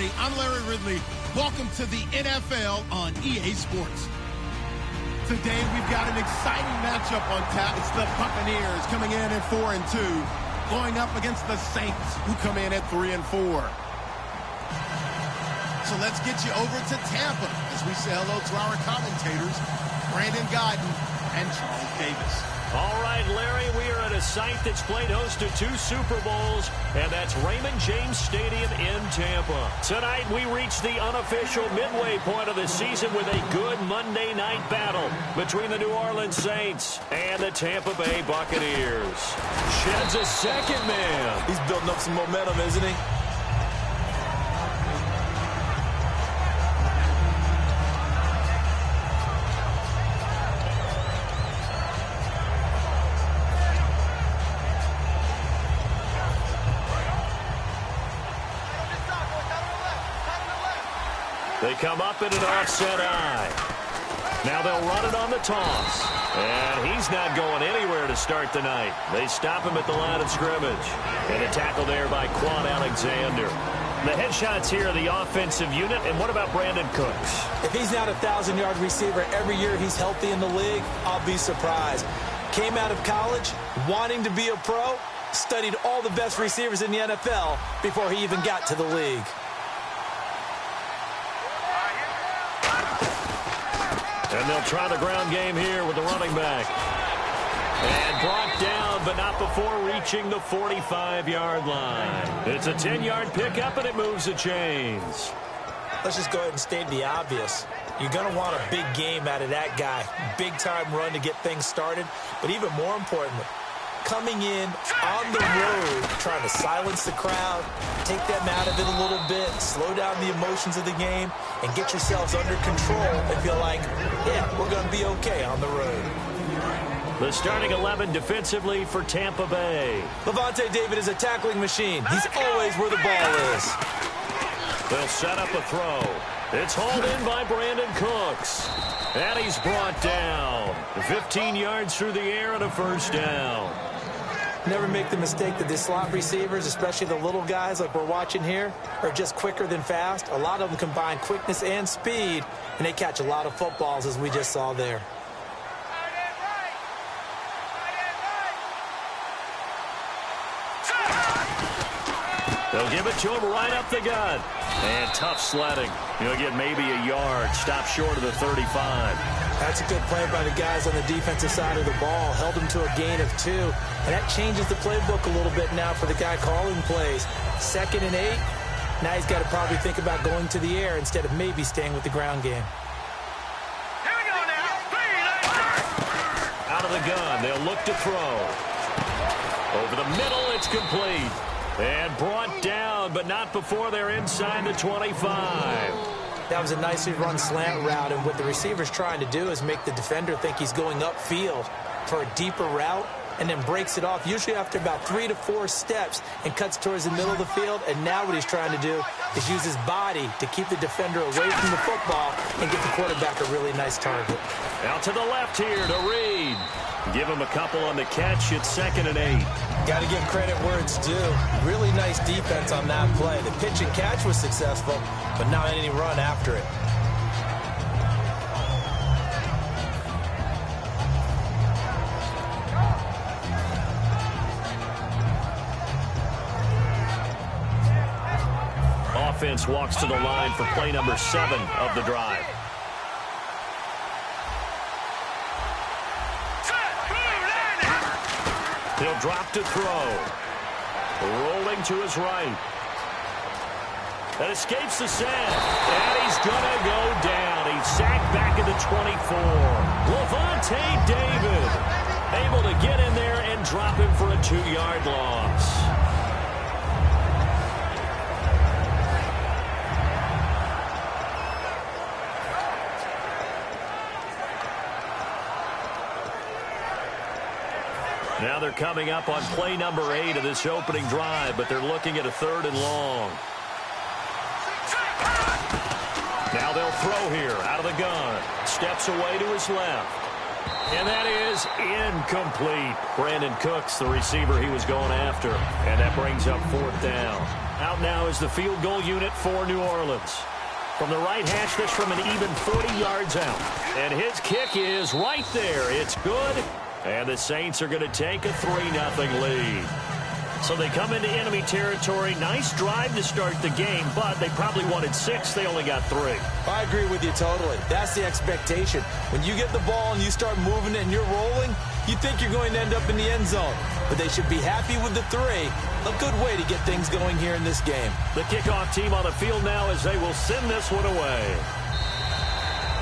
everybody. I'm Larry Ridley. Welcome to the NFL on EA Sports. Today, we've got an exciting matchup on tap. It's the Buccaneers coming in at 4-2, going up against the Saints, who come in at 3-4. So let's get you over to Tampa as we say hello to our commentators, Brandon Godden and Charles Davis. All right, Larry, we are at a site that's played host to 2 Super Bowls, and that's Raymond James Stadium in Tampa. Tonight, we reach the unofficial midway point of the season with a good Monday night battle between the New Orleans Saints and the Tampa Bay Buccaneers. Sheds a second man. He's building up some momentum, isn't he? They come up in an offset eye. Now they'll run it on the toss. And he's not going anywhere to start the night. They stop him at the line of scrimmage. And a tackle there by Quan Alexander. The headshots here are the offensive unit. And what about Brandon Cooks? If he's not a 1,000-yard receiver every year he's healthy in the league, I'll be surprised. Came out of college wanting to be a pro, studied all the best receivers in the NFL before he even got to the league. And they'll try the ground game here with the running back. And brought down, but not before reaching the 45-yard line. It's a 10-yard pickup, and it moves the chains. Let's just go ahead and state the obvious. You're going to want a big game out of that guy. Big-time run to get things started. But even more importantly, coming in on the road, trying to silence the crowd, take them out of it a little bit, slow down the emotions of the game, and get yourselves under control and feel like, yeah, we're going to be okay on the road. The starting 11 defensively for Tampa Bay. Levante David is a tackling machine. He's always where the ball is. They'll set up a throw. It's hauled in by Brandon Cooks. And he's brought down. 15 yards through the air and a first down. Never make the mistake that the slot receivers, especially the little guys like we're watching here, are just quicker than fast. A lot of them combine quickness and speed, and they catch a lot of footballs, as we just saw there. They'll give it to him right up the gut. And tough sledding. He'll get maybe a yard. Stop short of the 35. That's a good play by the guys on the defensive side of the ball. Held him to a gain of 2. And that changes the playbook a little bit now for the guy calling plays. 2nd and 8. Now he's got to probably think about going to the air instead of maybe staying with the ground game. Here we go now. Out of the gun. They'll look to throw. Over the middle. It's complete. And brought down, but not before they're inside the 25. That was a nicely run slant route, and what the receiver's trying to do is make the defender think he's going upfield for a deeper route, and then breaks it off, usually after about 3 to 4 steps, and cuts towards the middle of the field. And now what he's trying to do is use his body to keep the defender away from the football and get the quarterback a really nice target. Out to the left here to Reed. Give him a couple on the catch. It's 2nd and 8. Got to give credit where it's due. Really nice defense on that play. The pitch and catch was successful, but not any run after it. Offense walks to the line for play number 7 of the drive. He'll drop to throw. Rolling to his right. That escapes the sack. And he's going to go down. He's sacked back at the 24. Levante David able to get in there and drop him for a 2-yard loss. Now they're coming up on play number 8 of this opening drive, but they're looking at a 3rd and long. Now they'll throw here out of the gun. Steps away to his left. And that is incomplete. Brandon Cooks, the receiver he was going after. And that brings up 4th down. Out now is the field goal unit for New Orleans. From the right hash, this from an even 40 yards out. And his kick is right there. It's good. And the Saints are going to take a 3-0 lead. So they come into enemy territory. Nice drive to start the game, but they probably wanted 6. They only got 3. I agree with you totally. That's the expectation. When you get the ball and you start moving it and you're rolling, you think you're going to end up in the end zone. But they should be happy with the 3. A good way to get things going here in this game. The kickoff team on the field now as they will send this one away.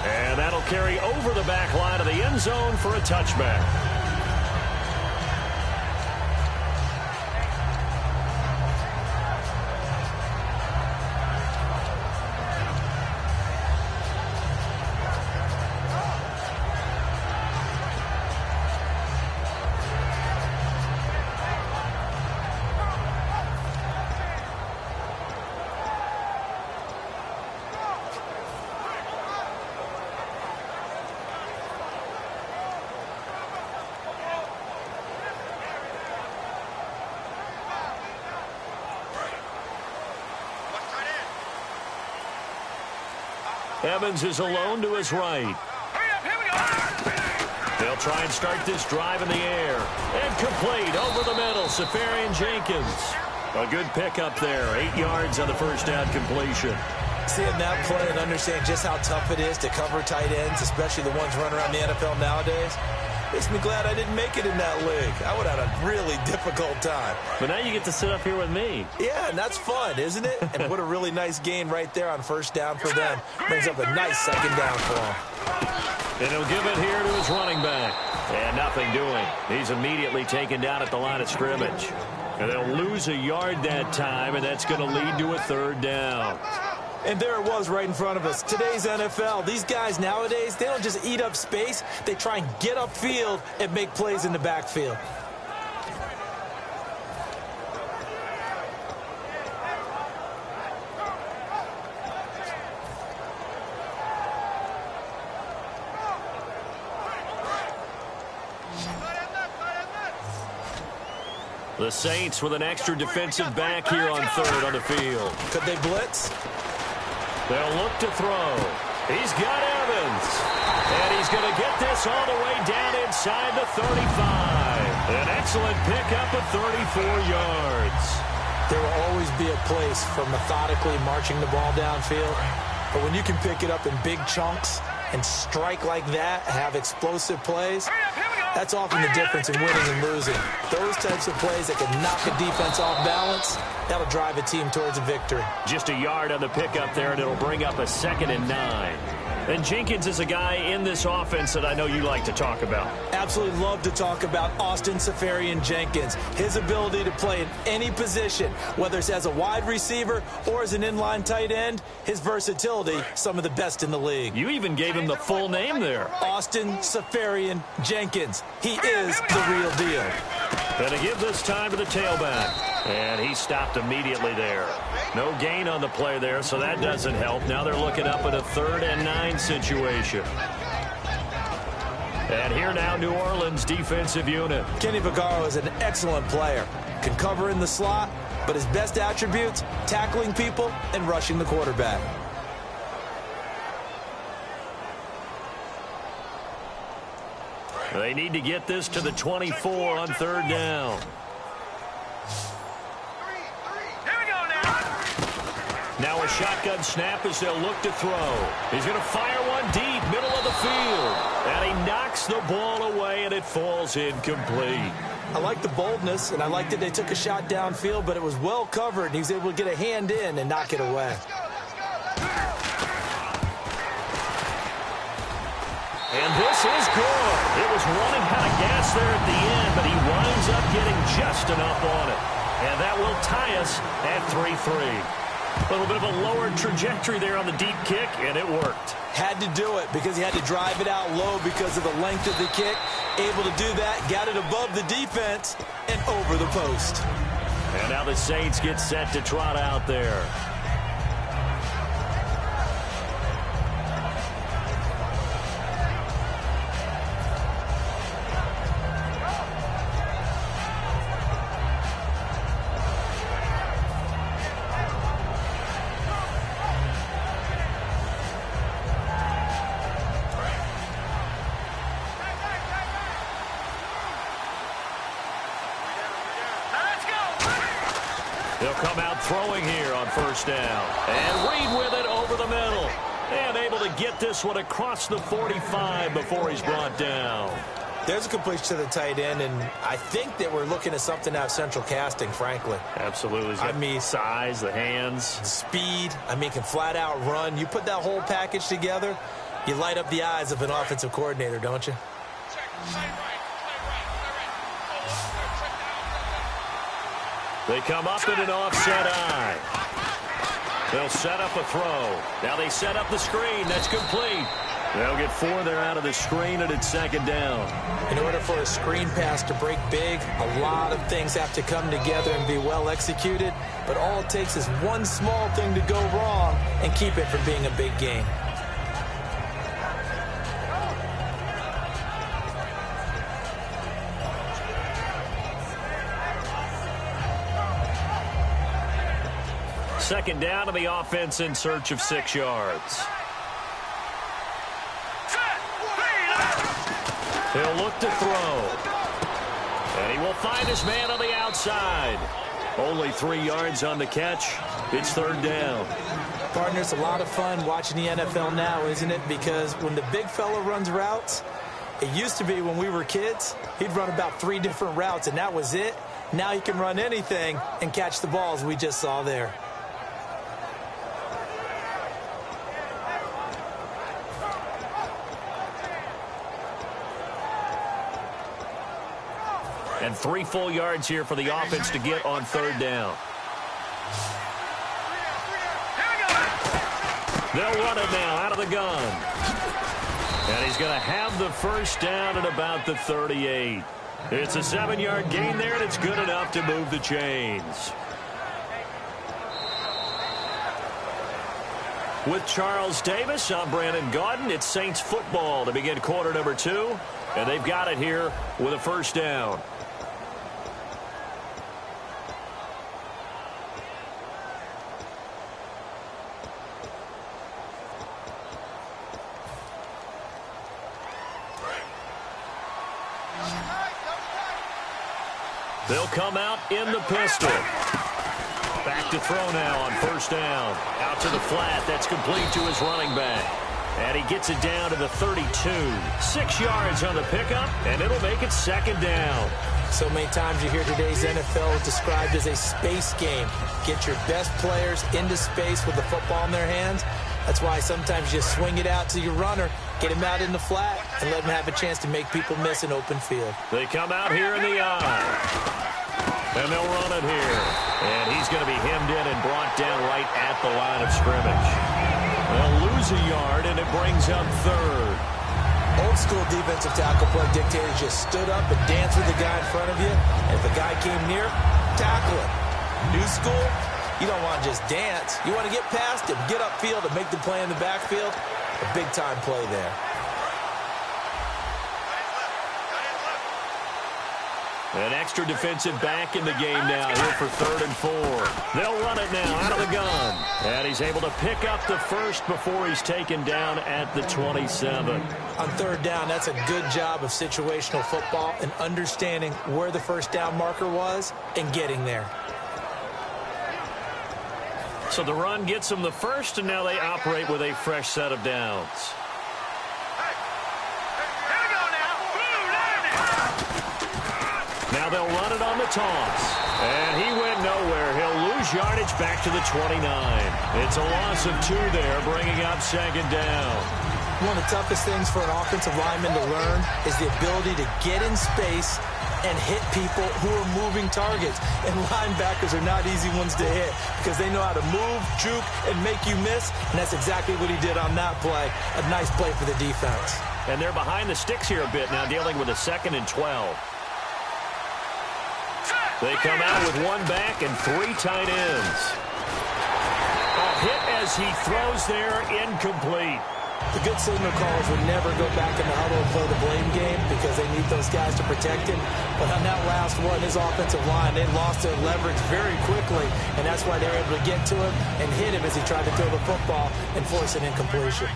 And that'll carry over the back line of the end zone for a touchback. Evans is alone to his right. They'll try and start this drive in the air. And complete over the middle. Safarian Jenkins. A good pickup there. 8 yards on the first down completion. Seeing that play and understand just how tough it is to cover tight ends, especially the ones running around the NFL nowadays, makes me glad I didn't make it in that league. I would have had a really difficult time. But now you get to sit up here with me. Yeah, and that's fun, isn't it? And what a really nice gain right there on first down for them. Brings up a nice second down for them. And he'll give it here to his running back. And nothing doing. He's immediately taken down at the line of scrimmage. And they'll lose a yard that time, and that's going to lead to a 3rd down. And there it was right in front of us. Today's NFL, these guys nowadays, they don't just eat up space. They try and get upfield and make plays in the backfield. The Saints with an extra defensive back here on 3rd on the field. Could they blitz? They'll look to throw. He's got Evans. And he's going to get this all the way down inside the 35. An excellent pickup of 34 yards. There will always be a place for methodically marching the ball downfield. But when you can pick it up in big chunks and strike like that, have explosive plays, that's often the difference in winning and losing. Those types of plays that can knock a defense off balance, that'll drive a team towards a victory. Just a yard on the pickup there, and it'll bring up a 2nd and 9. And Jenkins is a guy in this offense that I know you like to talk about. Absolutely love to talk about Austin Safarian Jenkins. His ability to play in any position, whether it's as a wide receiver or as an inline tight end, his versatility, some of the best in the league. You even gave him the full name there. Austin Safarian Jenkins. He is the real deal. Going to give this time to the tailback. And he stopped immediately there. No gain on the play there, so that doesn't help. Now they're looking up at a 3rd and 9 situation. And here now, New Orleans defensive unit. Kenny Vaccaro is an excellent player. Can cover in the slot, but his best attributes, tackling people and rushing the quarterback. They need to get this to the 24 on 3rd down. Now a shotgun snap as they'll look to throw. He's going to fire one deep, middle of the field. And he knocks the ball away, and it falls incomplete. I like the boldness, and I like that they took a shot downfield, but it was well covered, and he was able to get a hand in and knock it away. And this is good. It was running out of gas there at the end, but he winds up getting just enough on it. And that will tie us at 3-3. A little bit of a lower trajectory there on the deep kick, and it worked. Had to do it because he had to drive it out low because of the length of the kick. Able to do that, got it above the defense and over the post. And now the Saints get set to trot out there. come out throwing here on first down. And Reed with it over the middle. And able to get this one across the 45 before he's brought down. There's a completion to the tight end, and I think that we're looking at something out of central casting, frankly. Absolutely. I mean, size, the hands. Speed. I mean, can flat out run. You put that whole package together, you light up the eyes of an offensive coordinator, don't you? They come up in an offset eye. They'll set up a throw. Now they set up the screen. That's complete. They'll get 4 there out of the screen, and it's second down. In order for a screen pass to break big, a lot of things have to come together and be well executed. But all it takes is one small thing to go wrong and keep it from being a big game. Second down to the offense in search of 6 yards. He'll look to throw. And he will find his man on the outside. Only 3 yards on the catch. It's third down. Partner, it's a lot of fun watching the NFL now, isn't it? Because when the big fella runs routes, it used to be when we were kids, he'd run about 3 different routes, and that was it. Now he can run anything and catch the balls we just saw there. And 3 full yards here for the offense to get on third down. They'll run it now out of the gun. And he's going to have the first down at about the 38. It's a 7-yard gain there, and it's good enough to move the chains. With Charles Davis, I'm Brandon Gaudin. It's Saints football to begin quarter number 2. And they've got it here with a first down. They'll come out in the pistol. Back to throw now on first down. Out to the flat. That's complete to his running back. And he gets it down to the 32. 6 yards on the pickup, and it'll make it second down. So many times you hear today's NFL described as a space game. Get your best players into space with the football in their hands. That's why sometimes you swing it out to your runner, get him out in the flat, and let him have a chance to make people miss an open field. They come out here in the eye. And they'll run it here. And he's going to be hemmed in and brought down right at the line of scrimmage. They'll lose a yard, and it brings up third. Old school defensive tackle play dictator just stood up and danced with the guy in front of you. And if the guy came near, tackle him. New school, you don't want to just dance. You want to get past him, get upfield, and make the play in the backfield. A big-time play there. An extra defensive back in the game now here for 3rd and 4. They'll run it now out of the gun. And he's able to pick up the first before he's taken down at the 27. On third down, that's a good job of situational football and understanding where the first down marker was and getting there. So the run gets them the first, and now they operate with a fresh set of downs. Now they'll run it on the toss. And he went nowhere. He'll lose yardage back to the 29. It's a loss of 2 there, bringing up second down. One of the toughest things for an offensive lineman to learn is the ability to get in space and hit people who are moving targets. And linebackers are not easy ones to hit because they know how to move, juke, and make you miss. And that's exactly what he did on that play. A nice play for the defense. And they're behind the sticks here a bit now, dealing with a 2nd and 12. They come out with 1 back and 3 tight ends. A hit as he throws there, incomplete. The good signal callers would never go back in the huddle and play the blame game because they need those guys to protect him. But on that last one, his offensive line, they lost their leverage very quickly, and that's why they were able to get to him and hit him as he tried to throw the football and force an incompletion.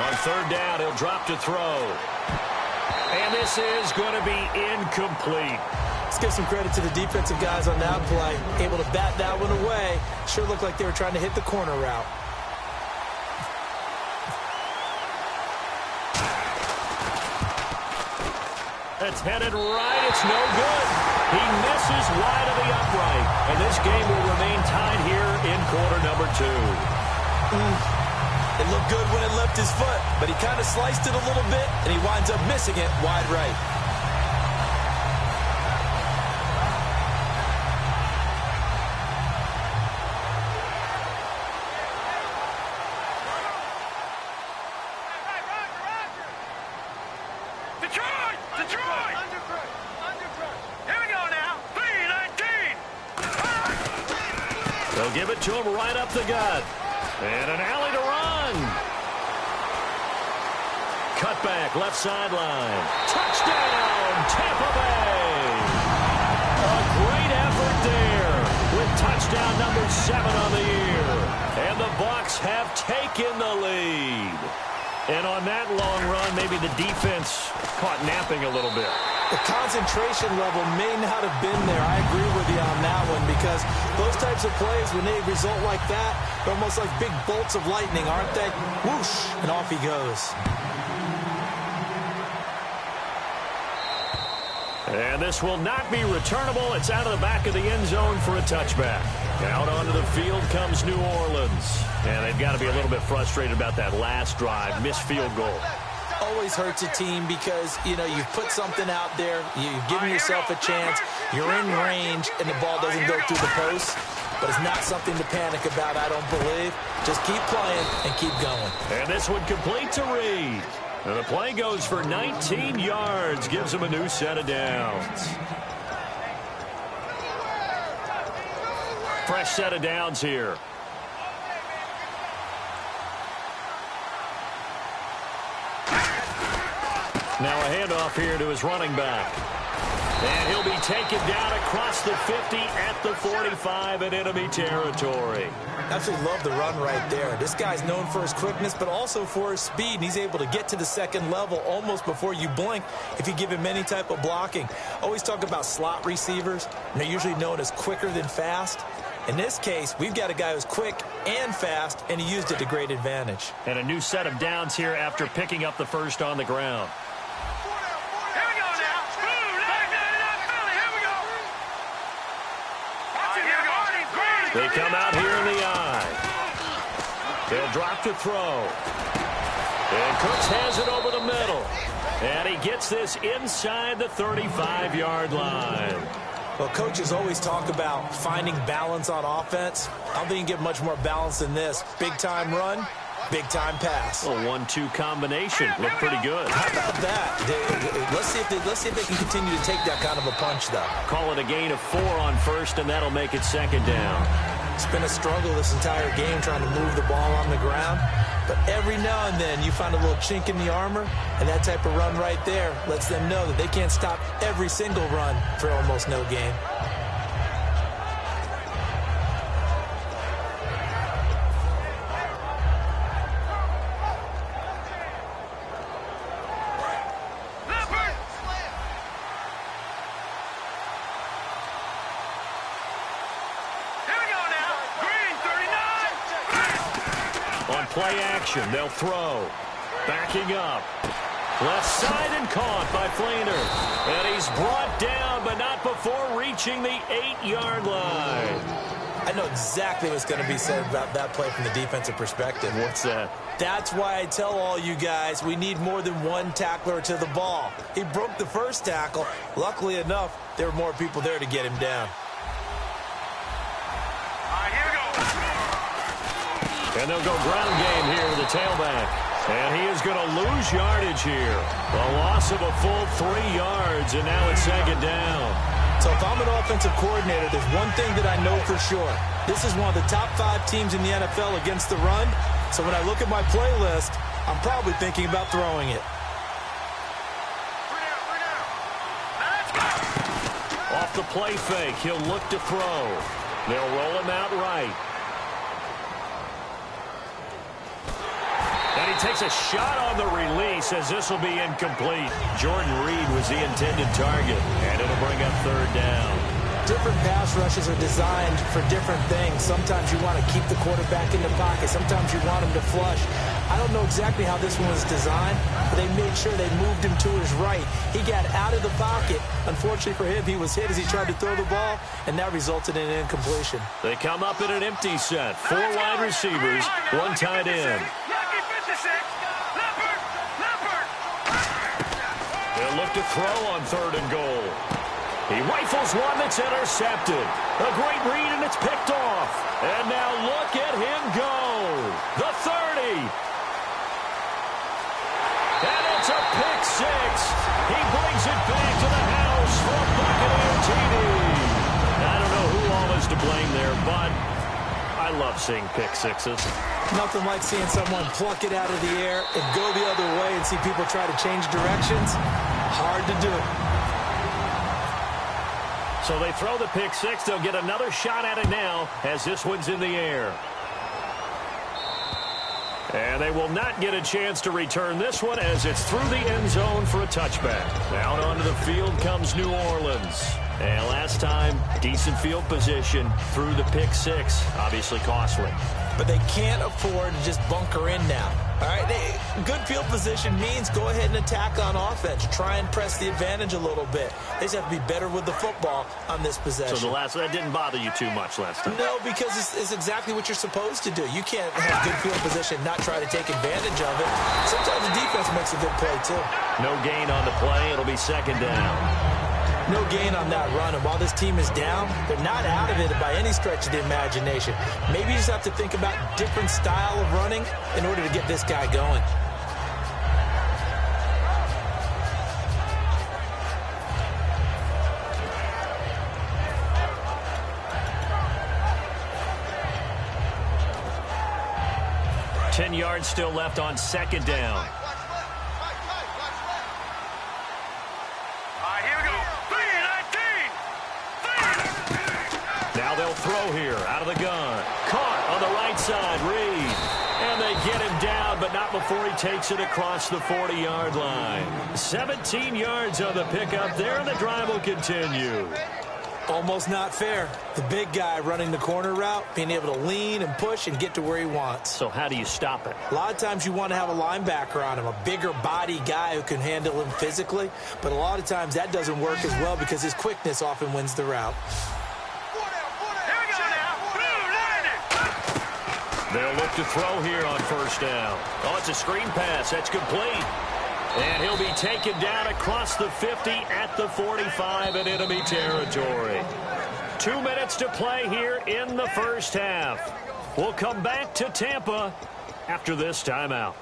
On third down, he'll drop to throw. And this is going to be incomplete. Let's give some credit to the defensive guys on that play. Able to bat that one away. Sure looked like they were trying to hit the corner route. It's headed right. It's no good. He misses wide of the upright. And this game will remain tied here in quarter number 2. It looked good when it left his foot, but he kind of sliced it a little bit, and he winds up missing it wide right. They'll give it to him right up the gut. And an alley to run. Cut back, left sideline. Touchdown, Tampa Bay. A great effort there with touchdown number 7 on the year. And the Bucs have taken the lead. And on that long run, maybe the defense caught napping a little bit. The concentration level may not have been there. I agree with you on that one because those types of plays, when they result like that, they're almost like big bolts of lightning, aren't they? Whoosh, and off he goes. And this will not be returnable. It's out of the back of the end zone for a touchback. Out onto the field comes New Orleans. And they've got to be a little bit frustrated about that last drive, missed field goal. Always hurts a team because, you know, you've put something out there, you've given yourself a chance, you're in range, and the ball doesn't go through the post. But it's not something to panic about, I don't believe. Just keep playing and keep going. And this one complete to Reed. And the play goes for 19 yards, gives him a new set of downs. Fresh set of downs here. Now a handoff here to his running back. And he'll be taken down across the 50 at the 45 in enemy territory. Absolutely love the run right there. This guy's known for his quickness, but also for his speed. And he's able to get to the second level almost before you blink if you give him any type of blocking. Always talk about slot receivers. And they're usually known as quicker than fast. In this case, we've got a guy who's quick and fast, and he used it to great advantage. And a new set of downs here after picking up the first on the ground. They come out here in the eye. They'll drop to throw. And Cooks has it over the middle. And he gets this inside the 35-yard line. Well, coaches always talk about finding balance on offense. I don't think you can get much more balance than this. Big-time run, big-time pass. A 1-2 combination. Looked pretty good. How about that? Let's see if they can continue to take that kind of a punch, though. Call it a gain of 4 on first, and that'll make it second down. It's been a struggle this entire game trying to move the ball on the ground. But every now and then you find a little chink in the armor, and that type of run right there lets them know that they can't stop every single run for almost no gain. Play action. They'll throw. Backing up. Left side and caught by Flainer. And he's brought down, but not before reaching the 8-yard line. I know exactly what's going to be said about that play from the defensive perspective. What's that? That's why I tell all you guys we need more than one tackler to the ball. He broke the first tackle. Luckily enough, there were more people there to get him down. And they'll go ground game here to the tailback. And he is going to lose yardage here. A loss of a full 3 yards, and now it's second down. So if I'm an offensive coordinator, there's one thing that I know for sure. This is one of the top 5 teams in the NFL against the run. So when I look at my playlist, I'm probably thinking about throwing it. Off the play fake, he'll look to throw. They'll roll him out right. And he takes a shot on the release as this will be incomplete. Jordan Reed was the intended target, and it'll bring up third down. Different pass rushes are designed for different things. Sometimes you want to keep the quarterback in the pocket. Sometimes you want him to flush. I don't know exactly how this one was designed, but they made sure they moved him to his right. He got out of the pocket. Unfortunately for him, he was hit as he tried to throw the ball, and that resulted in an incompletion. They come up in an empty set. 4 wide receivers, 1 tight end. They'll look to throw on 3rd and goal. He rifles one that's intercepted. A great read, and it's picked off. And now look at him go. The 30. And it's a pick 6. He brings it back to the house for a Buccaneer TD. I don't know who all is to blame there, but I love seeing pick 6s. Nothing like seeing someone pluck it out of the air and go the other way and see people try to change directions. Hard to do. So they throw the pick 6. They'll get another shot at it now as this one's in the air. And they will not get a chance to return this one as it's through the end zone for a touchback. Out onto the field comes New Orleans. And last time, decent field position through the pick 6. Obviously costly. But they can't afford to just bunker in now. All right, good field position means go ahead and attack on offense. Try and press the advantage a little bit. They just have to be better with the football on this possession. So that didn't bother you too much last time? No, because it's exactly what you're supposed to do. You can't have good field position and not try to take advantage of it. Sometimes the defense makes a good play, too. No gain on the play. It'll be 2nd down. No gain on that run, and while this team is down, they're not out of it by any stretch of the imagination. Maybe you just have to think about different style of running in order to get this guy going. Ten yards still left on 2nd down. Throw here out of the gun. Caught on the right side. Reed. And they get him down, but not before he takes it across the 40-yard line. 17 yards on the pickup there, and the drive will continue. Almost not fair. The big guy running the corner route, being able to lean and push and get to where he wants. So how do you stop it? A lot of times you want to have a linebacker on him, a bigger body guy who can handle him physically. But a lot of times that doesn't work as well because his quickness often wins the route. They'll look to throw here on 1st down. Oh, it's a screen pass. That's complete. And he'll be taken down across the 50 at the 45 in enemy territory. 2 minutes to play here in the first half. We'll come back to Tampa after this timeout.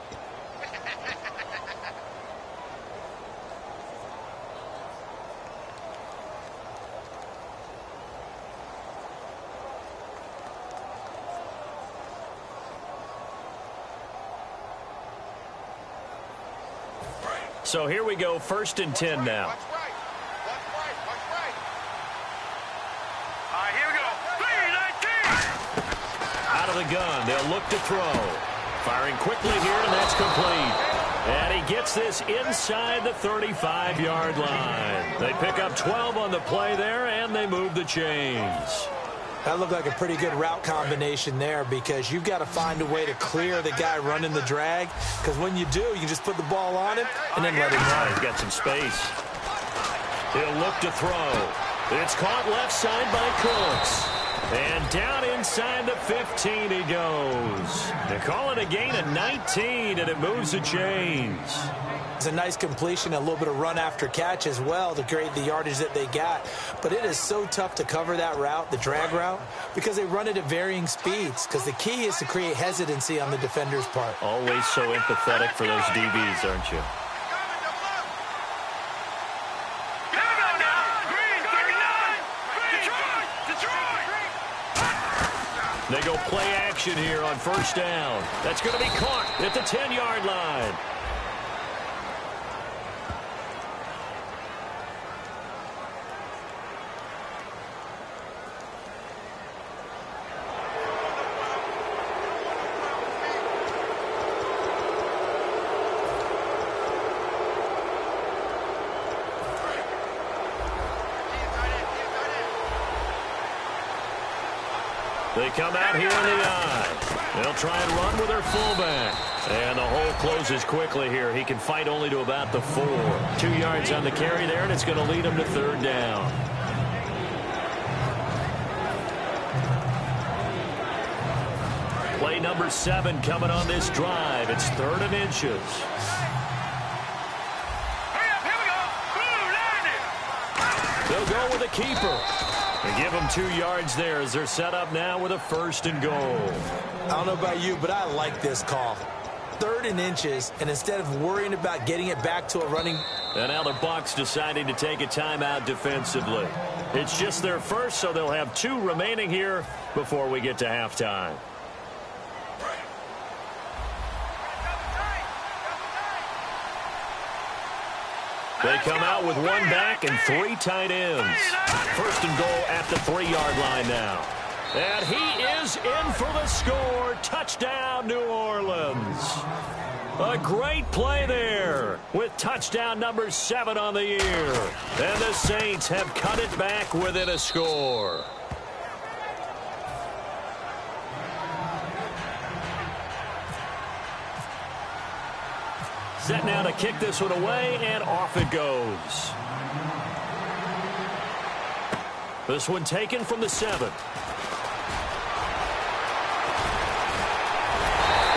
So here we go, 1st and 10 now. Watch right. All right, here we go. 3-19. Out of the gun, they'll look to throw. Firing quickly here, and that's complete. And he gets this inside the 35-yard line. They pick up 12 on the play there, and they move the chains. That looked like a pretty good route combination there because you've got to find a way to clear the guy running the drag, because when you do, you can just put the ball on him and then let him run. He's got some space. He'll look to throw. It's caught left side by Cooks. And down inside the 15 he goes. They call it a gain of 19, and it moves the chains. It's a nice completion, a little bit of run after catch as well to create the yardage that they got. But it is so tough to cover that route, the drag route, because they run it at varying speeds. Because the key is to create hesitancy on the defender's part. Always so empathetic for those DBs, aren't you? They go play action here on 1st down. That's going to be caught at the 10-yard line. They come out here in the I. They'll try and run with their fullback. And the hole closes quickly here. He can fight only to about the 4. 2 yards on the carry there, and it's going to lead him to 3rd down. Play number 7 coming on this drive. It's 3rd and inches. They'll go with a keeper. And give them 2 yards there as they're set up now with a 1st and goal. I don't know about you, but I like this call. 3rd and inches, and instead of worrying about getting it back to a running. And now the Bucs deciding to take a timeout defensively. It's just their first, so they'll have 2 remaining here before we get to halftime. They come out with 1 back and 3 tight ends. 1st and goal at the 3-yard line now. And he is in for the score. Touchdown, New Orleans. A great play there with touchdown number 7 on the year. And the Saints have cut it back within a score. Set now to kick this one away, and off it goes. This one taken from the 7.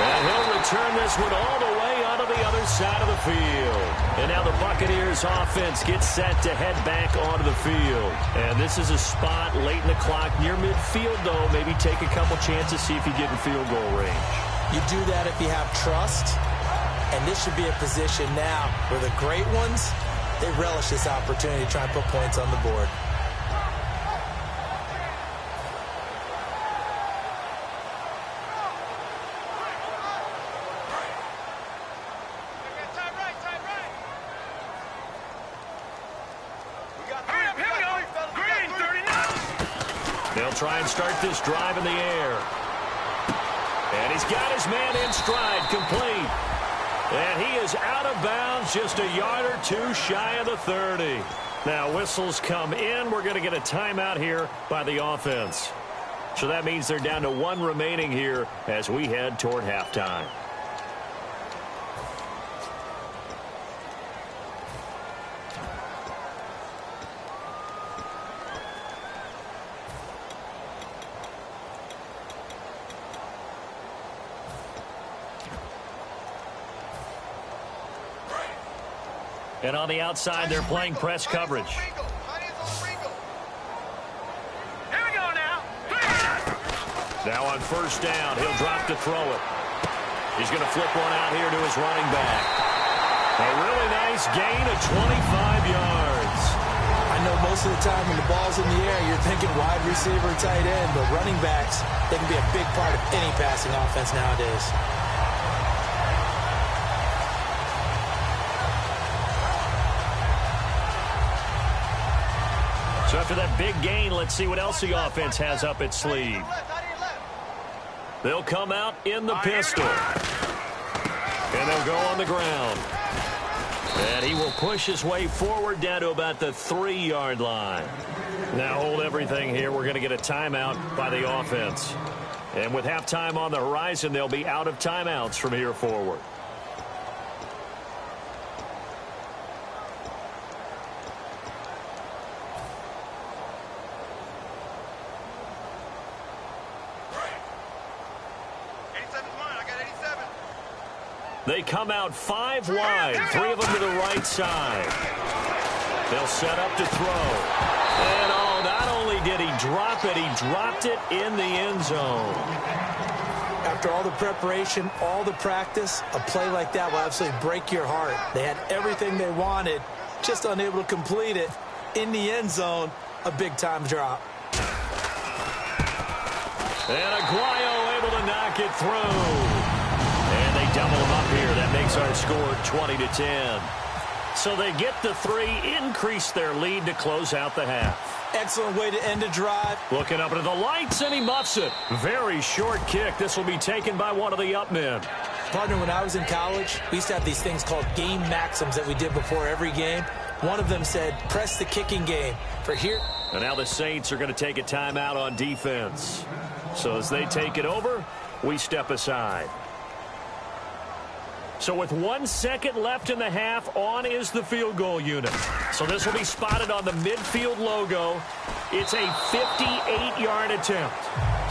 And he'll return this one all the way onto the other side of the field. And now the Buccaneers offense gets set to head back onto the field. And this is a spot late in the clock near midfield, though. Maybe take a couple chances, see if you get in field goal range. You do that if you have trust. And this should be a position now where the great ones, they relish this opportunity to try and put points on the board. They'll try and start this drive in the air. And he's got his man in stride, complete. And he is out of bounds, just a yard or 2 shy of the 30. Now whistles come in. We're going to get a timeout here by the offense. So that means they're down to 1 remaining here as we head toward halftime. And on the outside, they're playing press coverage. Here we go now. Now on 1st down, he'll drop to throw it. He's going to flip one out here to his running back. A really nice gain of 25 yards. I know most of the time when the ball's in the air, you're thinking wide receiver, tight end, but running backs, they can be a big part of any passing offense nowadays. So after that big gain, let's see what else the offense has up its sleeve. They'll come out in the pistol. And they'll go on the ground. And he will push his way forward down to about the 3-yard line. Now hold everything here. We're going to get a timeout by the offense. And with halftime on the horizon, they'll be out of timeouts from here forward. They come out 5 wide, 3 of them to the right side. They'll set up to throw. And oh, not only did he drop it, he dropped it in the end zone. After all the preparation, all the practice, a play like that will absolutely break your heart. They had everything they wanted, just unable to complete it. In the end zone, a big-time drop. And Aguayo able to knock it through. And they double them up here. That makes our score 20-10. So they get the 3, increase their lead to close out the half. Excellent way to end a drive. Looking up into the lights, and he muffs it. Very short kick. This will be taken by one of the up men. Partner, when I was in college, we used to have these things called game maxims that we did before every game. One of them said, press the kicking game. For here. And now the Saints are going to take a timeout on defense. So as they take it over, we step aside. So with 1 second left in the half, on is the field goal unit. So this will be spotted on the midfield logo. It's a 58-yard attempt.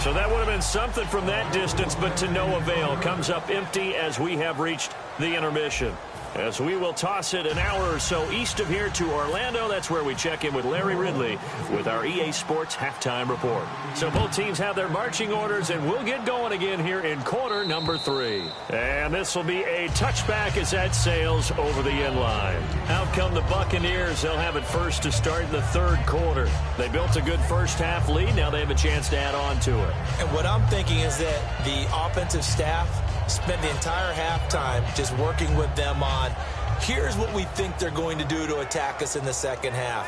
So that would have been something from that distance, but to no avail. Comes up empty as we have reached the intermission. As we will toss it an hour or so east of here to Orlando. That's where we check in with Larry Ridley with our EA Sports Halftime Report. So both teams have their marching orders, and we'll get going again here in quarter number 3. And this will be a touchback as that sails over the end line. Out come the Buccaneers. They'll have it first to start in the third quarter. They built a good first half lead. Now they have a chance to add on to it. And what I'm thinking is that the offensive staff spend the entire halftime just working with them on, here's what we think they're going to do to attack us in the second half.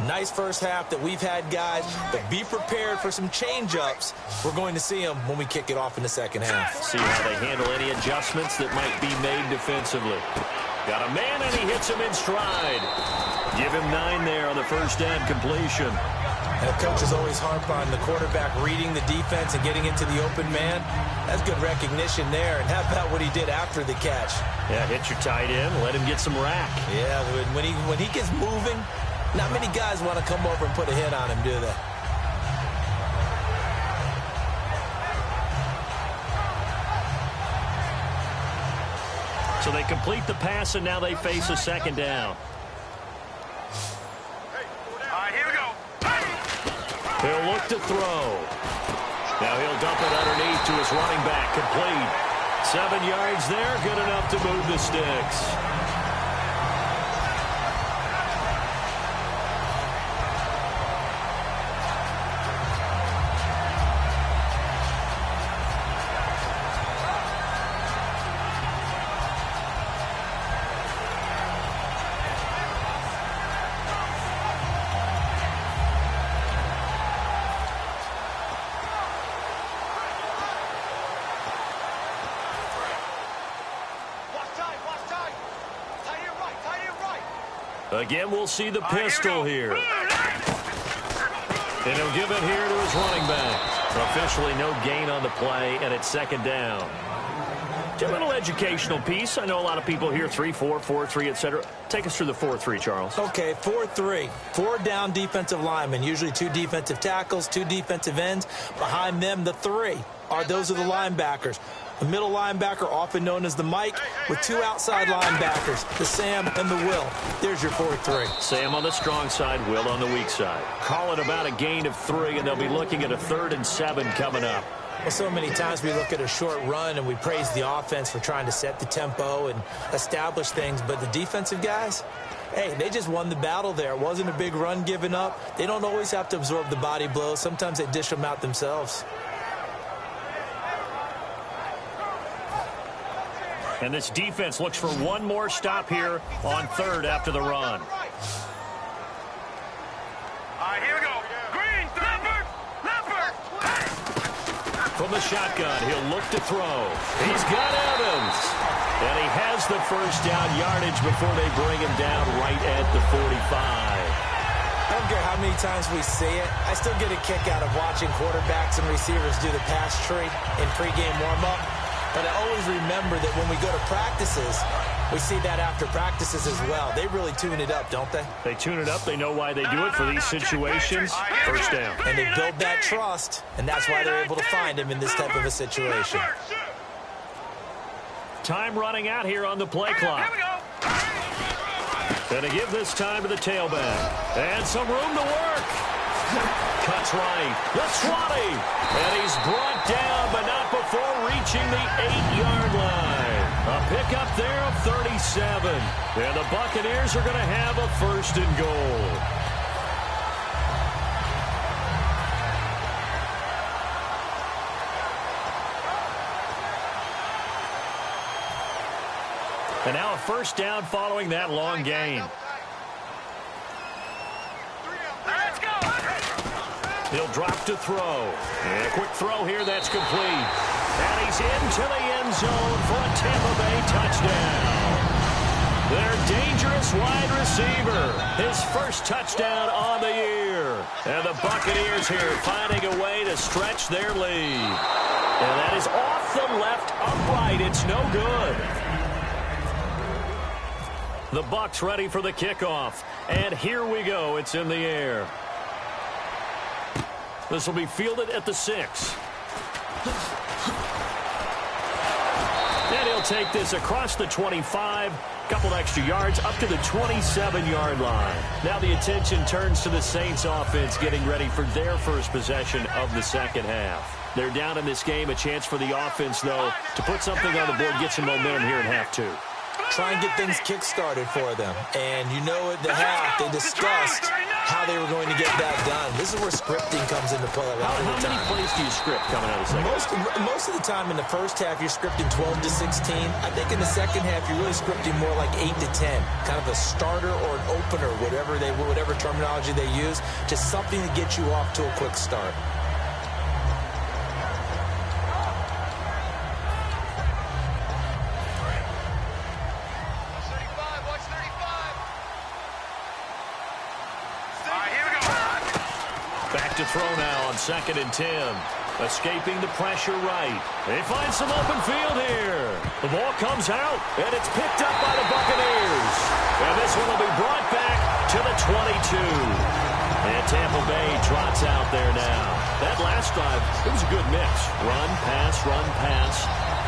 Nice first half that we've had, guys, but be prepared for some change-ups. We're going to see them when we kick it off in the second half. See how they handle any adjustments that might be made defensively. Got a man, and he hits him in stride. Give him 9 there on the first down completion. And the coaches always harp on the quarterback reading the defense and getting into the open man. That's good recognition there. And how about what he did after the catch? Yeah, hit your tight end, let him get some rack. Yeah, when he gets moving, not many guys want to come over and put a hit on him, do they? So they complete the pass, and now they face a second down. Here we go. He'll look to throw. Now he'll dump it underneath to his running back. Complete. 7 yards there. Good enough to move the sticks. Again, we'll see the pistol here. And he'll give it here to his running back. Officially no gain on the play, and it's second down. A little educational piece. I know a lot of people hear 3-4, 4-3, etc. Take us through the 4-3, Charles. Okay, 4-3. 4 down defensive linemen, usually 2 defensive tackles, 2 defensive ends. Behind them, the 3 those are the linebackers. The middle linebacker, often known as the Mike, with 2 outside linebackers, the Sam and the Will. There's your 4-3. Sam on the strong side, Will on the weak side. Call it about a gain of 3, and they'll be looking at a 3rd and 7 coming up. Well, so many times we look at a short run and we praise the offense for trying to set the tempo and establish things, but the defensive guys, hey, they just won the battle there. It wasn't a big run given up. They don't always have to absorb the body blows. Sometimes they dish them out themselves. And this defense looks for one more stop here on 3rd after the run. Here we go. Green, Leopard. From the shotgun, he'll look to throw. He's got Evans. And he has the first down yardage before they bring him down right at the 45. I don't care how many times we see it. I still get a kick out of watching quarterbacks and receivers do the pass tree in pregame warm-up. But I always remember that when we go to practices, we see that after practices as well. They really tune it up, don't they? They tune it up. They know why they do it for these situations. First down. And they build that trust, and that's why they're able to find him in this type of a situation. Time running out here on the play clock. Here we go. And to give this time to the tailback. And some room to work. Cuts right. The 20. And he's brought down, but not before reaching the 8-yard line. A pickup there of 37. And the Buccaneers are going to have a 1st and goal. And now a 1st down following that long gain. Let's go. He'll drop to throw. And a quick throw here, that's complete. And he's into the end zone for a Tampa Bay touchdown. Their dangerous wide receiver. His first touchdown on the year. And the Buccaneers here finding a way to stretch their lead. And that is off the left upright. It's no good. The Bucs ready for the kickoff. And here we go. It's in the air. This will be fielded at the 6. And he'll take this across the 25. Couple extra yards up to the 27-yard line. Now the attention turns to the Saints offense getting ready for their first possession of the second half. They're down in this game. A chance for the offense, though, to put something on the board, get some momentum here in half 2. Try and get things kick-started for them. And you know at the half, they discussed how they were going to get that done. This is where scripting comes into play a lot of the time. How many plays do you script coming out of the second? Most of the time in the first half, you're scripting 12 to 16. I think in the second half, you're really scripting more like 8 to 10. Kind of a starter or an opener, whatever terminology they use. Just something to get you off to a quick start. To throw now on 2nd and 10. Escaping the pressure right. They find some open field here. The ball comes out, and it's picked up by the Buccaneers. And this one will be brought back to the 22. And Tampa Bay trots out there now. That last drive, it was a good mix. Run, pass,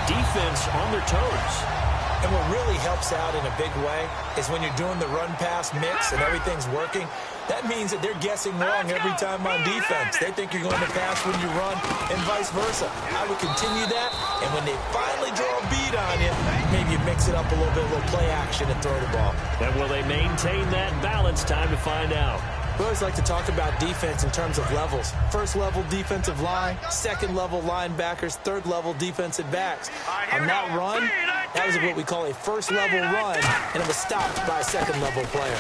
defense on their toes. And what really helps out in a big way is when you're doing the run-pass mix and everything's working, that means that they're guessing wrong every time on defense. They think you're going to pass when you run and vice versa. I would continue that, and when they finally draw a beat on you, maybe you mix it up a little bit, a little play action and throw the ball. And will they maintain that balance? Time to find out. We always like to talk about defense in terms of levels. First level defensive line, second level linebackers, third level defensive backs. On that run, that was what we call a first level run, and it was stopped by a second level player.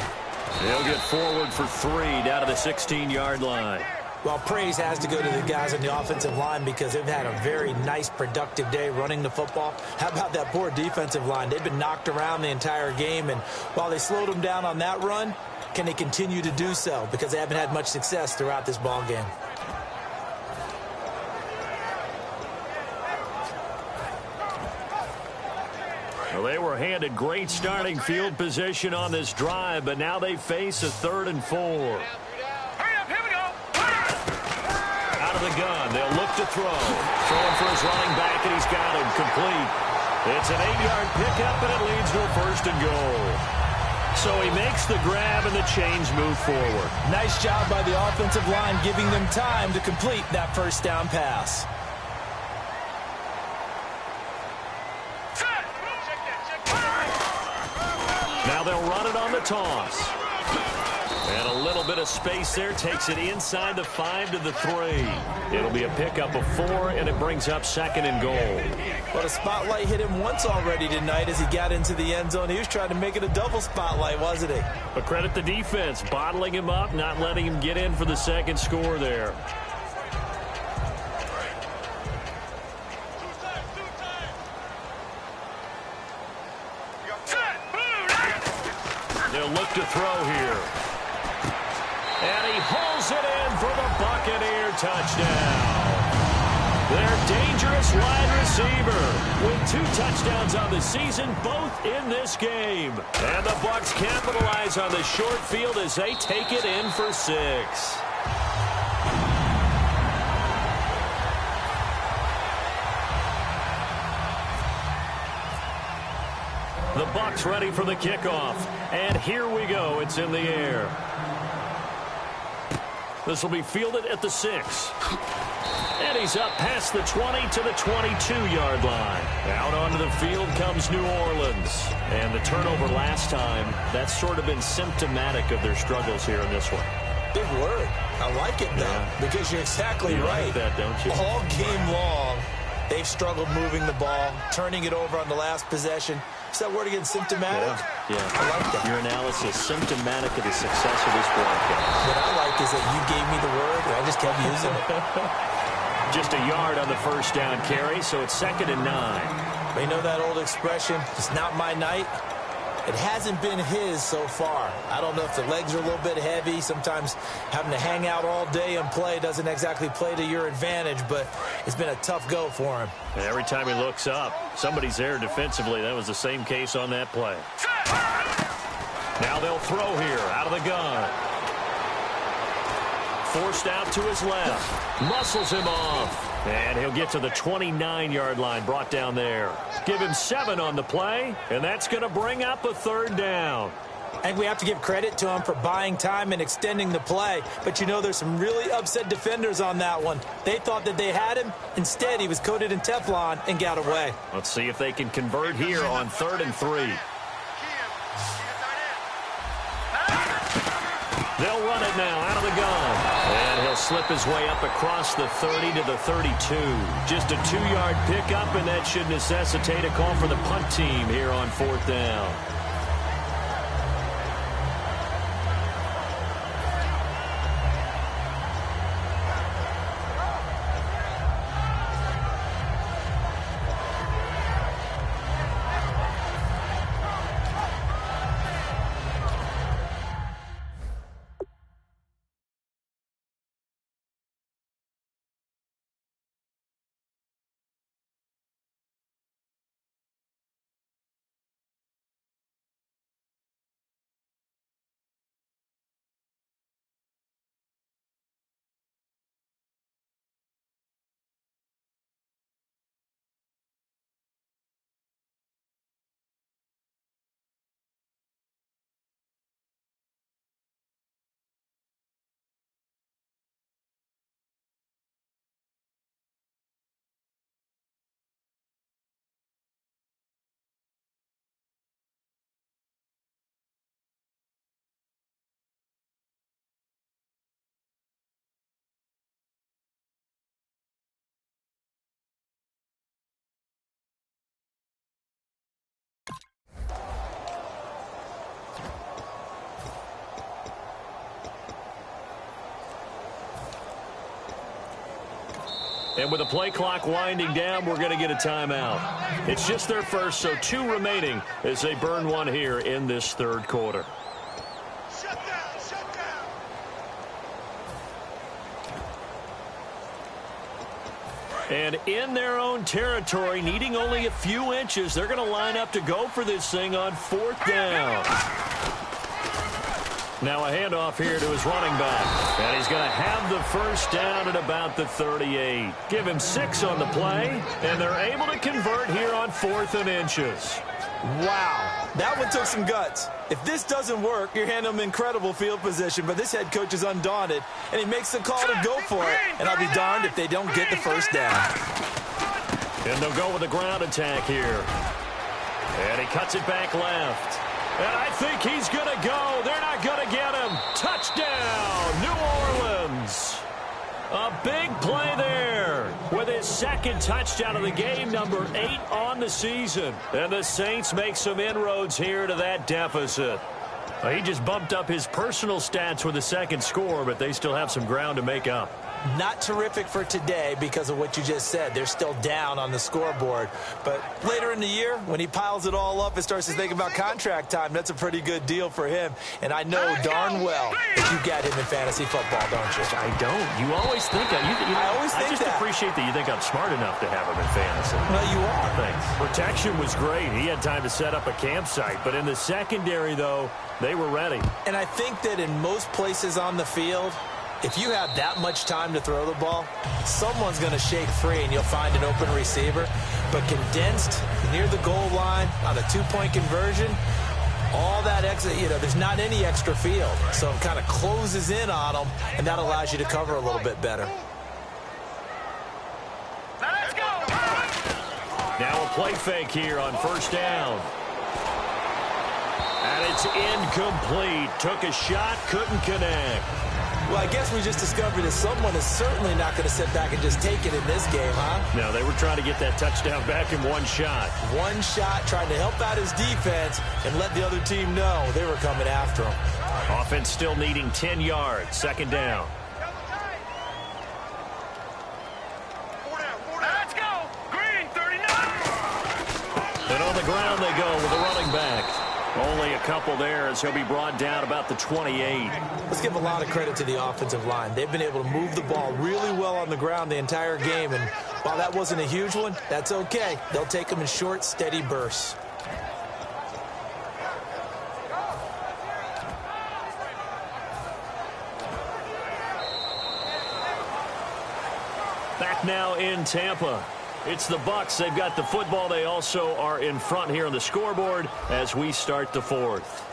They'll get forward for 3 down to the 16-yard line. Well, praise has to go to the guys on the offensive line because they've had a very nice, productive day running the football. How about that poor defensive line? They've been knocked around the entire game, and while they slowed them down on that run, can they continue to do so? Because they haven't had much success throughout this ball game. Well, they were handed great starting field position on this drive, but now they face a 3rd and 4. Hurry up, here we go. Out of the gun, they'll look to throw. Throwing for his running back, and he's got him complete. It's an 8-yard pickup, and it leads to a 1st and goal. So he makes the grab, and the chains move forward. Nice job by the offensive line giving them time to complete that first down pass. Now they'll run it on the toss. And a little bit of space there takes it inside the 5 to the 3. It'll be a pickup of 4, and it brings up 2nd and goal. Well, the spotlight hit him once already tonight as he got into the end zone. He was trying to make it a double spotlight, wasn't he? But credit the defense, bottling him up, not letting him get in for the second score there. They'll look to throw here. And he hauls it in for the Buccaneer touchdown. Their dangerous wide receiver with 2 touchdowns on the season, both in this game. And the Bucs capitalize on the short field as they take it in for 6. The Bucs ready for the kickoff. And here we go. It's in the air. This will be fielded at the 6. And he's up past the 20 to the 22-yard line. Out onto the field comes New Orleans. And the turnover last time, that's sort of been symptomatic of their struggles here in this one. Big word. I like it, though, because you're exactly right. Like that, don't you? All game long, they've struggled moving the ball, turning it over on the last possession. Is that word again, symptomatic? Yeah. I like that. Your analysis, symptomatic of the success of this broadcast. What I like is that you gave me the word, and I just kept using it. Just a yard on the first down carry, so it's 2nd and 9. But you know that old expression, it's not my night? It hasn't been his so far. I don't know if the legs are a little bit heavy. Sometimes having to hang out all day and play doesn't exactly play to your advantage, but it's been a tough go for him. And every time he looks up, somebody's there defensively. That was the same case on that play. Now they'll throw here out of the gun. Forced out to his left. Muscles him off. And he'll get to the 29-yard line, brought down there. Give him 7 on the play, and that's going to bring up a 3rd down. I think we have to give credit to him for buying time and extending the play. But, you know, there's some really upset defenders on that one. They thought that they had him. Instead, he was coated in Teflon and got away. Let's see if they can convert here on 3rd and 3. They'll run it now out of the gun. And he'll slip his way up across the 30 to the 32. Just a 2-yard pickup, and that should necessitate a call for the punt team here on 4th down. And with the play clock winding down, we're going to get a timeout. It's just their first, so 2 remaining as they burn one here in this 3rd quarter. Shut down, shut down. And in their own territory, needing only a few inches, they're going to line up to go for this thing on 4th down. Now a handoff here to his running back. And he's going to have the 1st down at about the 38. Give him 6 on the play, and they're able to convert here on 4th and inches. Wow, that one took some guts. If this doesn't work, you're handing him incredible field position, but this head coach is undaunted, and he makes the call to go for it, and I'll be darned if they don't get the 1st down. And they'll go with a ground attack here. And he cuts it back left. And I think he's going to go. They're not going to get him. Touchdown, New Orleans. A big play there with his 2nd touchdown of the game, number 8 on the season. And the Saints make some inroads here to that deficit. He just bumped up his personal stats with a 2nd score, but they still have some ground to make up. Not terrific for today because of what you just said. They're still down on the scoreboard. But later in the year, when he piles it all up and starts to think about contract time, that's a pretty good deal for him. And I know darn well that you got him in fantasy football, don't you? I don't. You always think I just appreciate that you think I'm smart enough to have him in fantasy. Well, you are. Thanks. Protection was great. He had time to set up a campsite. But in the secondary, though, they were ready. And I think that in most places on the field, if you have that much time to throw the ball, someone's going to shake free and you'll find an open receiver. But condensed near the goal line on a 2-point conversion, all that extra, there's not any extra field. So it kind of closes in on them, and that allows you to cover a little bit better. Let's go. Now a play fake here on 1st down. And it's incomplete. Took a shot, couldn't connect. Well, I guess we just discovered that someone is certainly not going to sit back and just take it in this game, huh? No, they were trying to get that touchdown back in one shot. One shot, trying to help out his defense and let the other team know they were coming after him. Offense still needing 10 yards. 2nd down. Let's go. Green, 39. And on the ground they go with the running back. Only couple there as he'll be brought down about the 28. Let's give a lot of credit to the offensive line. They've been able to move the ball really well on the ground the entire game, and while that wasn't a huge one, that's okay. They'll take them in short, steady bursts. Back now in Tampa. It's the Bucs. They've got the football. They also are in front here on the scoreboard as we start the fourth.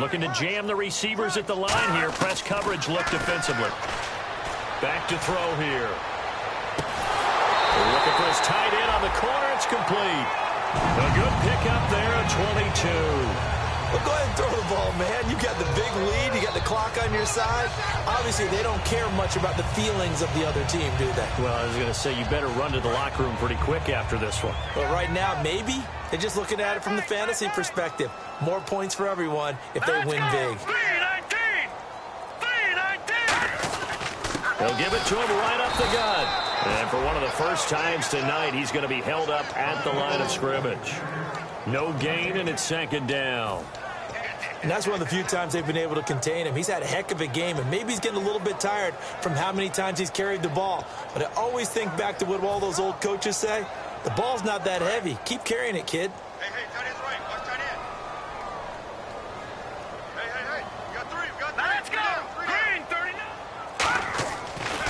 Looking to jam the receivers at the line here. Press coverage look defensively. Back to throw here. Looking for his tight end on the corner. It's complete. A good pickup there at 22. Well, go ahead and throw the ball, man. You got the big lead. You got the clock on your side. Obviously, they don't care much about the feelings of the other team, do they? Well, I was going to say, you better run to the locker room pretty quick after this one. But right now, maybe they're just looking at it from the fantasy perspective. More points for everyone if they win big. 319! 319! They'll give it to him right up the gut. And for one of the first times tonight, he's going to be held up at the line of scrimmage. No gain, and it's second down. And that's one of the few times they've been able to contain him. He's had a heck of a game, and maybe he's getting a little bit tired from how many times he's carried the ball. But I always think back to what all those old coaches say. The ball's not that heavy. Keep carrying it, kid. Hey, tight end's right. Watch tight end. Hey. You got three. Let's go. Green, 39.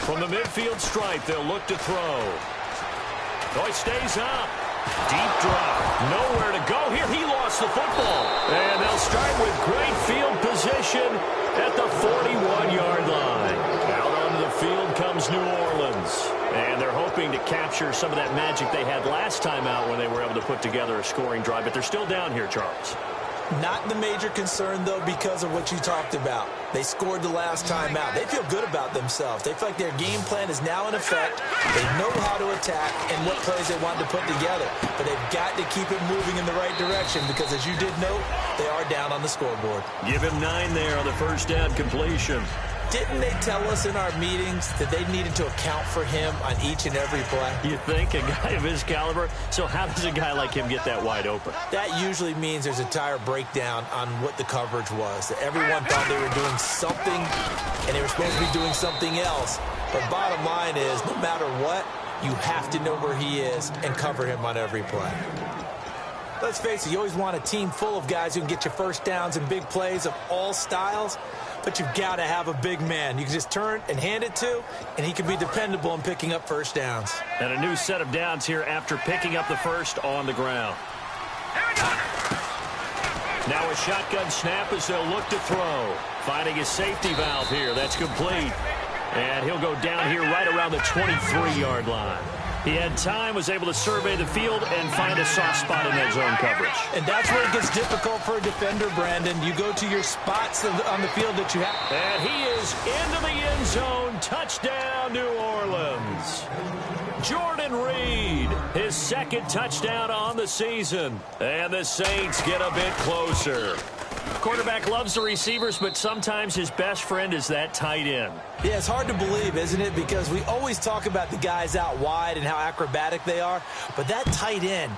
From the midfield stripe, they'll look to throw. Boy stays up. Deep drop. Nowhere to go here. He lost the football. And they'll start with great field position at the 41-yard line. Out onto the field comes New Orleans. And they're hoping to capture some of that magic they had last time out when they were able to put together a scoring drive. But they're still down here, Charles. Not the major concern, though, because of what you talked about. They scored the last time out. They feel good about themselves. They feel like their game plan is now in effect. They know how to attack and what plays they want to put together. But they've got to keep it moving in the right direction because, as you did note, they are down on the scoreboard. Give him 9 there on the first down completion. Didn't they tell us in our meetings that they needed to account for him on each and every play? You think? A guy of his caliber? So how does a guy like him get that wide open? That usually means there's a tire breakdown on what the coverage was. That everyone thought they were doing something, and they were supposed to be doing something else. But bottom line is, no matter what, you have to know where he is and cover him on every play. Let's face it, you always want a team full of guys who can get you first downs and big plays of all styles, but you've got to have a big man you can just turn and hand it to, and he can be dependable in picking up first downs. And a new set of downs here after picking up the first on the ground. Now a shotgun snap as they'll look to throw. Finding his safety valve here. That's complete. And he'll go down here right around the 23-yard line. He had time, was able to survey the field, and find a soft spot in that zone coverage. And that's where it gets difficult for a defender, Brandon. You go to your spots on the field that you have. And he is into the end zone. Touchdown, New Orleans. Jordan Reed, his second touchdown on the season. And the Saints get a bit closer. Quarterback loves the receivers, but sometimes his best friend is that tight end. Yeah, it's hard to believe, isn't it? Because we always talk about the guys out wide and how acrobatic they are. But that tight end,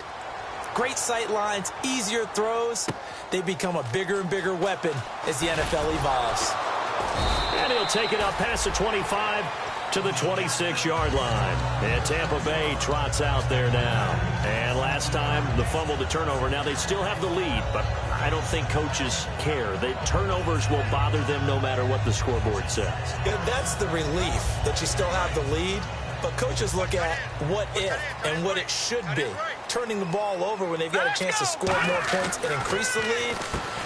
great sight lines, easier throws, they become a bigger and bigger weapon as the NFL evolves. And he'll take it up past the 25 to the 26-yard line. And Tampa Bay trots out there now. And last time, the fumble, the turnover. Now they still have the lead, but I don't think coaches care. The turnovers will bother them no matter what the scoreboard says. Yeah, that's the relief that you still have the lead. But coaches look at what if and what it should be. Turning the ball over when they've got a chance to score more points and increase the lead,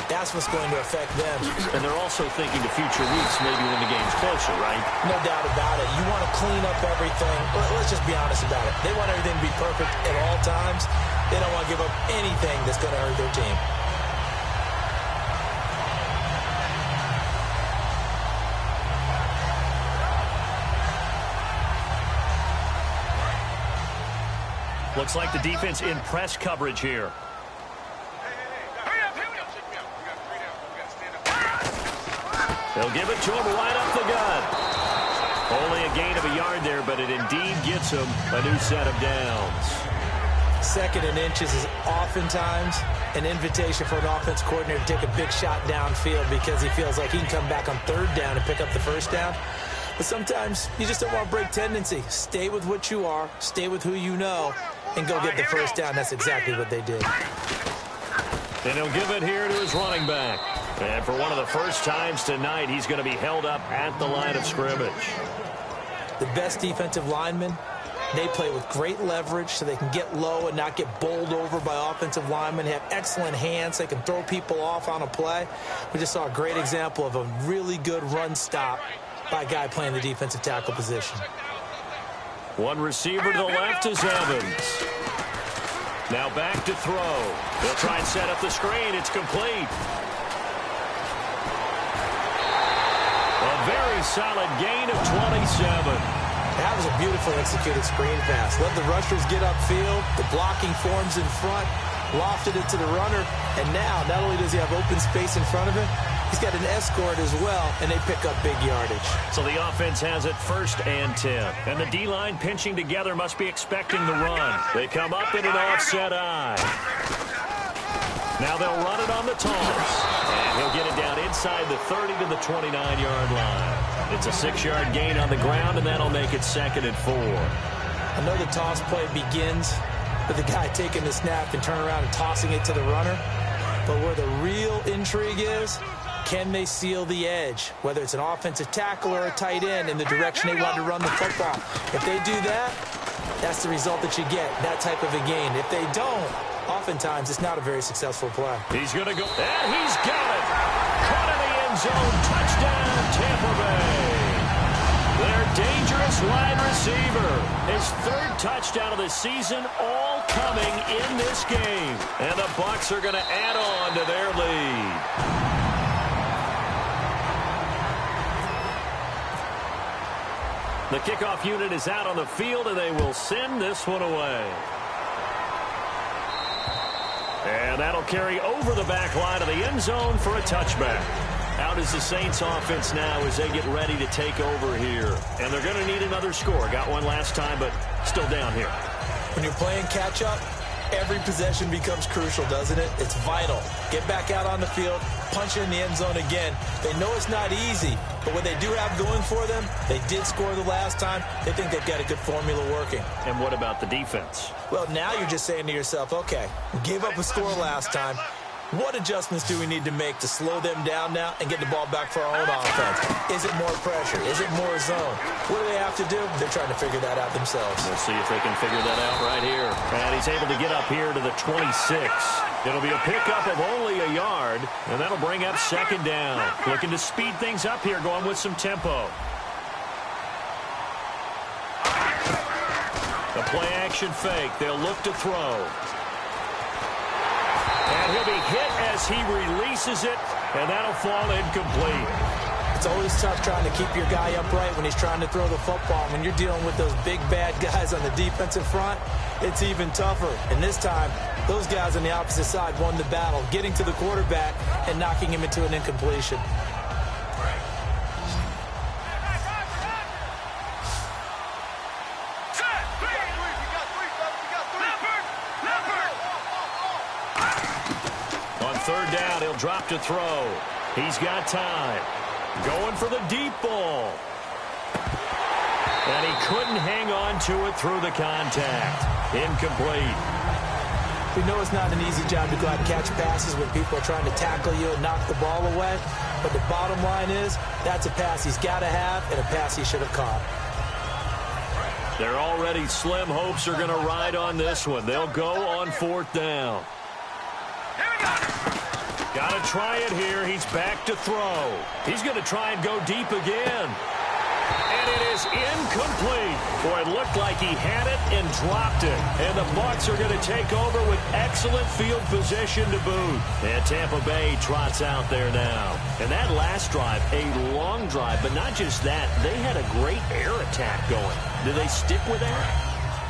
that's what's going to affect them. And they're also thinking to future weeks, maybe when the game's closer, right? No doubt about it. You want to clean up everything. Let's just be honest about it. They want everything to be perfect at all times. They don't want to give up anything that's going to hurt their team. Looks like the defense in press coverage here. They'll give it to him right up the gut. Only a gain of a yard there, but it indeed gets him a new set of downs. 2nd and inches is oftentimes an invitation for an offense coordinator to take a big shot downfield because he feels like he can come back on 3rd down and pick up the 1st down. But sometimes you just don't want to break tendency. Stay with what you are, stay with who you know, and go get the 1st down. That's exactly what they did. And he'll give it here to his running back. And for one of the first times tonight, he's going to be held up at the line of scrimmage. The best defensive linemen, they play with great leverage so they can get low and not get bowled over by offensive linemen. They have excellent hands. They can throw people off on a play. We just saw a great example of a really good run stop by a guy playing the defensive tackle position. One receiver to the left is Evans. Now back to throw. They'll try and set up the screen. It's complete. A very solid gain of 27. That was a beautiful executed screen pass. Let the rushers get upfield. The blocking forms in front. Lofted it to the runner. And now, not only does he have open space in front of him, he's got an escort as well, and they pick up big yardage. So the offense has it 1st and 10. And the D-line pinching together must be expecting the run. They come up in an offset eye. Now they'll run it on the toss. And he'll get it down inside the 30 to the 29-yard line. It's a 6-yard gain on the ground, and that'll make it 2nd and 4. I know the toss play begins with the guy taking the snap and turn around and tossing it to the runner. But where the real intrigue is, can they seal the edge, whether it's an offensive tackle or a tight end, in the direction they want to run the football? If they do that, that's the result that you get, that type of a gain. If they don't, oftentimes it's not a very successful play. He's going to go, and he's got it. Caught in the end zone. Touchdown, Tampa Bay. Their dangerous wide receiver. His 3rd touchdown of the season, all coming in this game. And the Bucs are going to add on to their lead. The kickoff unit is out on the field, and they will send this one away. And that'll carry over the back line of the end zone for a touchback. Out is the Saints offense now as they get ready to take over here. And they're going to need another score. Got one last time, but still down here. When you're playing catch-up, every possession becomes crucial, doesn't it? It's vital. Get back out on the field, punch in the end zone again. They know it's not easy, but what they do have going for them, they did score the last time. They think they've got a good formula working. And what about the defense? Well, now you're just saying to yourself, okay, we gave up a score last time. What adjustments do we need to make to slow them down now and get the ball back for our own offense? Is it more pressure? Is it more zone? What do they have to do? They're trying to figure that out themselves. We'll see if they can figure that out right here. And he's able to get up here to the 26. It'll be a pickup of only a yard, and that'll bring up 2nd down. Looking to speed things up here, going with some tempo. The play action fake. They'll look to throw. And he'll be hit as he releases it, and that'll fall incomplete. It's always tough trying to keep your guy upright when he's trying to throw the football. When you're dealing with those big, bad guys on the defensive front, it's even tougher. And this time, those guys on the opposite side won the battle, getting to the quarterback and knocking him into an incompletion. On 3rd down, he'll drop to throw. He's got time. Going for the deep ball. And he couldn't hang on to it through the contact. Incomplete. We know it's not an easy job to go out and catch passes when people are trying to tackle you and knock the ball away. But the bottom line is, that's a pass he's got to have and a pass he should have caught. Their already slim hopes are going to ride on this one. They'll go on 4th down. Got to try it here. He's back to throw. He's going to try and go deep again. And it is incomplete. Boy, it looked like he had it and dropped it. And the Bucs are going to take over with excellent field position to boot. And Tampa Bay trots out there now. And that last drive, a long drive, but not just that. They had a great air attack going. Do they stick with that?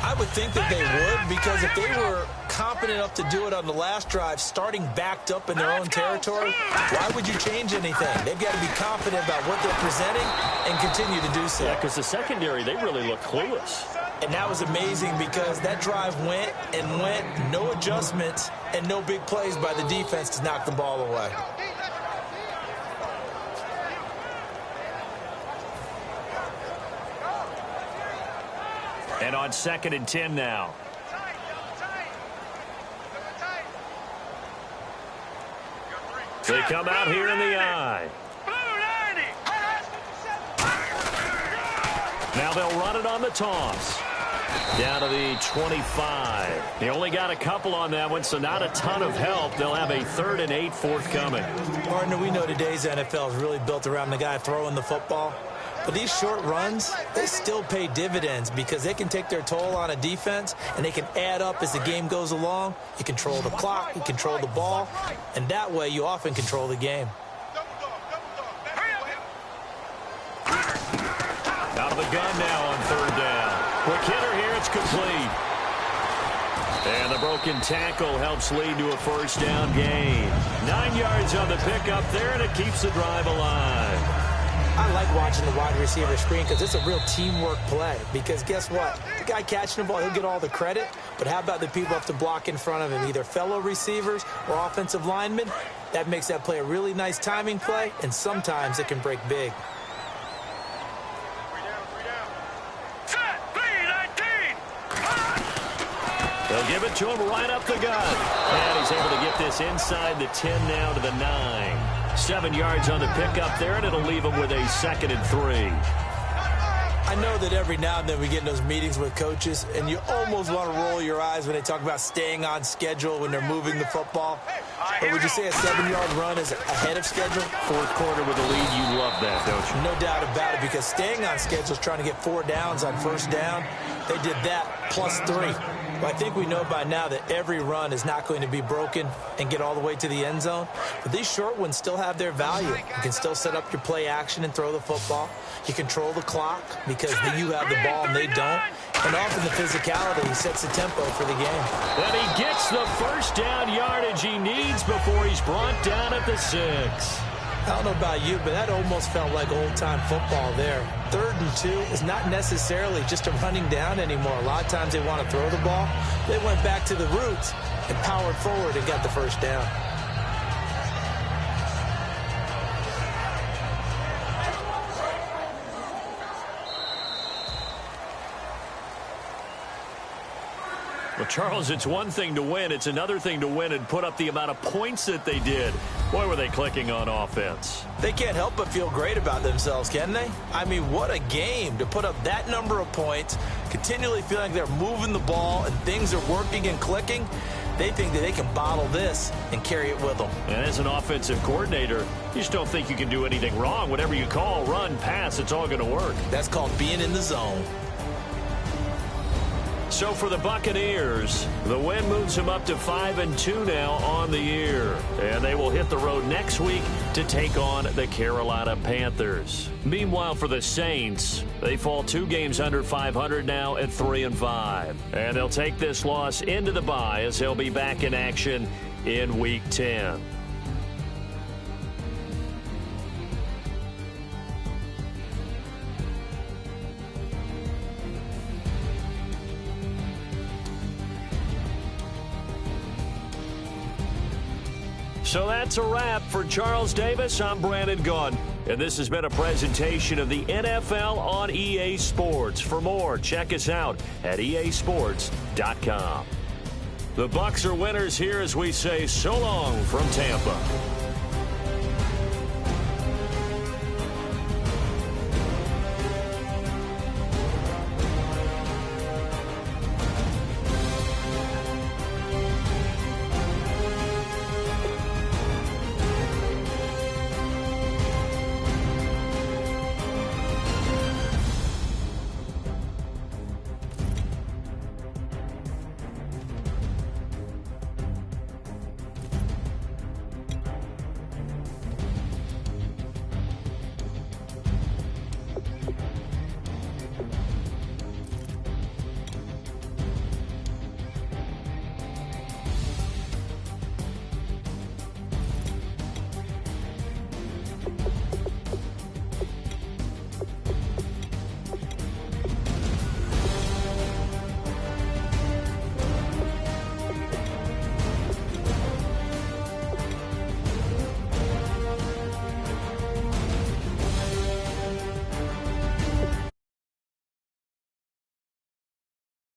I would think that they would, because if they were competent enough to do it on the last drive, starting backed up in their own territory, why would you change anything? They've got to be confident about what they're presenting and continue to do so. Yeah, because the secondary, they really look clueless. And that was amazing because that drive went and went, no adjustments, and no big plays by the defense to knock the ball away. And on 2nd and 10 now. They come out here in the eye. Now they'll run it on the toss. Down to the 25. They only got a couple on that one, so not a ton of help. They'll have a 3rd and 8 forthcoming. Partner, we know today's NFL is really built around the guy throwing the football. But these short runs, they still pay dividends because they can take their toll on a defense and they can add up as the game goes along. You control the clock, you control the ball, and that way you often control the game. Out of the gun now on 3rd down. Quick hitter here, it's complete. And the broken tackle helps lead to a 1st down gain. 9 yards on the pickup there, and it keeps the drive alive. I like watching the wide receiver screen because it's a real teamwork play. Because guess what? The guy catching the ball, he'll get all the credit. But how about the people up to block in front of him, either fellow receivers or offensive linemen? That makes that play a really nice timing play, and sometimes it can break big. They'll give it to him right up the gut. And he's able to get this inside the 10 now to the 9. 7 yards on the pickup there, and it'll leave him with a 2nd and 3. I know that every now and then we get in those meetings with coaches, and you almost want to roll your eyes when they talk about staying on schedule when they're moving the football. But would you say a 7-yard run is ahead of schedule? 4th quarter with a lead, you love that, don't you? No doubt about it, because staying on schedule is trying to get 4 downs on 1st down. They did that plus 3. But I think we know by now that every run is not going to be broken and get all the way to the end zone. But these short ones still have their value. You can still set up your play action and throw the football. You control the clock because you have the ball and they don't. And often the physicality sets the tempo for the game. And he gets the 1st down yardage he needs before he's brought down at the 6. I don't know about you, but that almost felt like old-time football there. 3rd and 2 is not necessarily just a running down anymore. A lot of times they want to throw the ball. They went back to the roots and powered forward and got the 1st down. Well, Charles, it's one thing to win. It's another thing to win and put up the amount of points that they did. Boy, were they clicking on offense. They can't help but feel great about themselves, can they? I mean, what a game to put up that number of points, continually feeling like they're moving the ball and things are working and clicking. They think that they can bottle this and carry it with them. And as an offensive coordinator, you just don't think you can do anything wrong. Whatever you call, run, pass, it's all going to work. That's called being in the zone. So for the Buccaneers, the win moves them up to 5-2 now on the year. And they will hit the road next week to take on the Carolina Panthers. Meanwhile, for the Saints, they fall 2 games under 500 now at 3-5. And they'll take this loss into the bye as they'll be back in action in Week 10. So that's a wrap. For Charles Davis, I'm Brandon Gaudin. And this has been a presentation of the NFL on EA Sports. For more, check us out at easports.com. The Bucs are winners here as we say so long from Tampa.